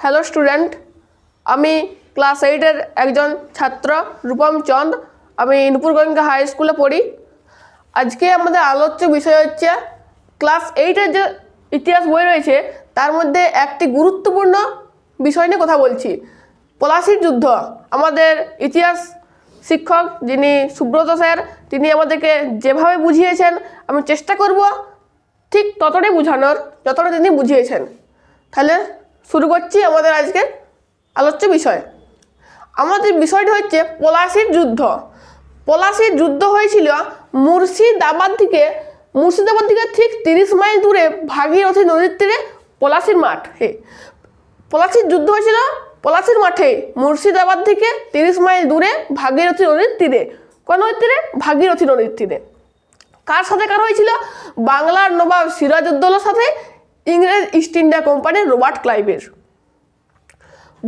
Hello student, আমি class 8-এর একজন ছাত্র রূপম চন্দ। আমি নুপুরগঞ্জ হাই স্কুলে পড়ি। আজকে আমাদের আলোচ্য বিষয় হচ্ছে ক্লাস 8-এর যে ইতিহাস বই রয়েছে তার মধ্যে একটি গুরুত্বপূর্ণ বিষয় নিয়ে কথা বলছি, পলাশির যুদ্ধ। আমাদের ইতিহাস শিক্ষক যিনি সুব্রত স্যার, তিনি আমাদেরকে যেভাবে বুঝিয়েছেন আমি চেষ্টা করব ঠিক ততটাই বোঝানোর যতটা তিনি বুঝিয়েছেন। তাহলে শুরু করছি আমাদের আজকের আলোচ্য বিষয়। আমাদের বিষয়টি হচ্ছে পলাশির যুদ্ধ। পলাশির যুদ্ধ হয়েছিল মুর্শিদাবাদ থেকে ঠিক 30 মাইল দূরে ভাগীরথী নদীর তীরে পলাশির মাঠে। পলাশির যুদ্ধ হয়েছিল পলাশির মাঠে, মুর্শিদাবাদ থেকে 30 মাইল দূরে ভাগীরথী নদীর তীরে। কোন নদীর তীরে? ভাগীরথী নদীর তীরে। কার সাথে কার হয়েছিল? বাংলার নবাব সিরাজউদ্দৌলার সাথে ইংরেজ ইস্ট ইন্ডিয়া কোম্পানির রবার্ট ক্লাইভের।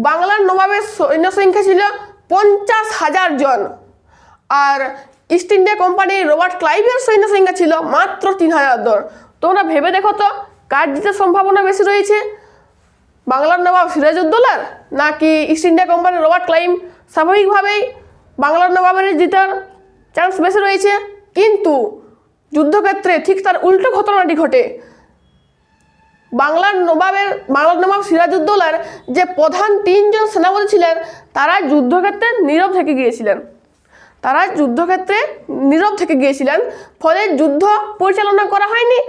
বাংলার নবাবের সৈন্য সংখ্যা ছিল 50,000 জন, আর ইস্ট ইন্ডিয়া কোম্পানির রবার্ট ক্লাইভের সৈন্য সংখ্যা ছিল মাত্র 3,000 জন। তোমরা ভেবে দেখো তো কার জিতার সম্ভাবনা বেশি রয়েছে, বাংলার নবাব সিরাজউদ্দৌলার নাকি ইস্ট ইন্ডিয়া কোম্পানির রবার্ট ক্লাইভ? স্বাভাবিকভাবেই বাংলার নবাবের জিতার চান্স বেশি রয়েছে, কিন্তু যুদ্ধক্ষেত্রে ঠিক তার উল্টো ঘটনাটি ঘটে। বাংলার নবাব সিরাজউদ্দৌলার যে প্রধান 3 জন সেনাপতি ছিলেন তারা যুদ্ধক্ষেত্রে নীরব থেকে গিয়েছিলেন। ফলে যুদ্ধ পরিচালনা করা হয়নি।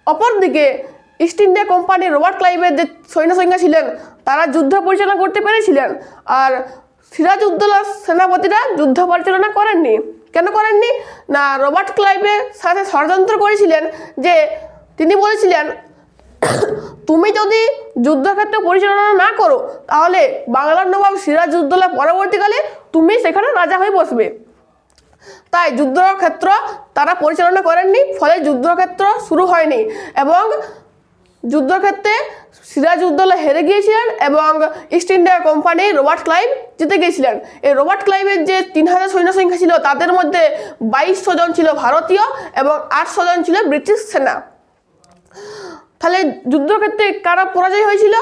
অপরদিকে ইস্ট ইন্ডিয়া কোম্পানির রবার্ট ক্লাইভের যে সৈন্য সংখ্যা ছিলেন তারা যুদ্ধ পরিচালনা করতে পেরেছিলেন, আর সিরাজউদ্দৌলার সেনাপতিরা যুদ্ধ পরিচালনা করেননি। কেন করেননি? না, রবার্ট ক্লাইভের সাথে ষড়যন্ত্র করেছিলেন। যে তিনি বলেছিলেন, তুমি যদি যুদ্ধক্ষেত্র পরিচালনা না করো তাহলে বাংলার নবাব সিরাজউদ্দৌলা পরবর্তীকালে তুমি সেখানে রাজা হয়ে বসবে। তাই যুদ্ধক্ষেত্র তারা পরিচালনা করেননি, ফলে যুদ্ধক্ষেত্র শুরু হয়নি এবং যুদ্ধক্ষেত্রে সিরাজউদ্দৌলা হেরে গিয়েছিলেন এবং ইস্ট ইন্ডিয়া কোম্পানির রবার্ট ক্লাইভ জিতে গিয়েছিলেন। এই রবার্ট ক্লাইভের যে 3,000 সৈন্য সংখ্যা ছিল তাদের মধ্যে 2200 জন ছিল ভারতীয় এবং 800 জন ছিল ব্রিটিশ সেনা। তাহলে যুদ্ধক্ষেত্রে কারা পরাজয় হয়েছিল?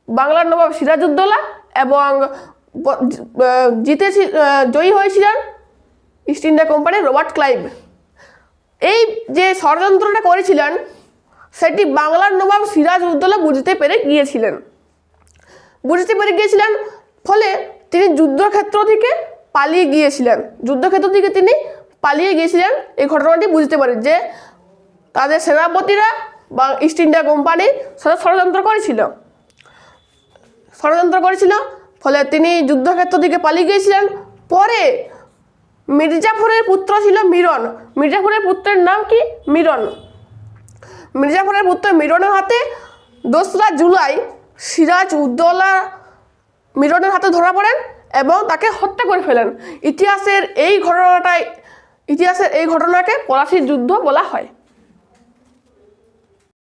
বাংলার নবাব সিরাজউদ্দৌলা, এবং জয়ী হয়েছিলেন ইস্ট ইন্ডিয়া কোম্পানির রবার্ট ক্লাইভ। এই যে ষড়যন্ত্রটা করেছিলেন সেটি বাংলার নবাব সিরাজউদ্দৌলা বুঝতে পেরে গিয়েছিলেন। ফলে তিনি যুদ্ধক্ষেত্র থেকে পালিয়ে গিয়েছিলেন। এই ঘটনাটি বুঝতে পারে যে তাদের সেনাপতিরা বা ইস্ট ইন্ডিয়া কোম্পানির সাথে ষড়যন্ত্র করেছিল। ফলে তিনি যুদ্ধক্ষেত্র থেকে পালিয়ে গিয়েছিলেন। পরে মির্জাফরের পুত্র ছিল মিরন। মির্জাফরের পুত্রের নাম কি? মিরন। মির্জাফরের পুত্র মিরনের হাতে 2রা জুলাই সিরাজউদ্দৌলা মিরনের হাতে ধরা পড়েন এবং তাকে হত্যা করে ফেলেন। ইতিহাসের এই ঘটনাকে পলাশির যুদ্ধ বলা হয়।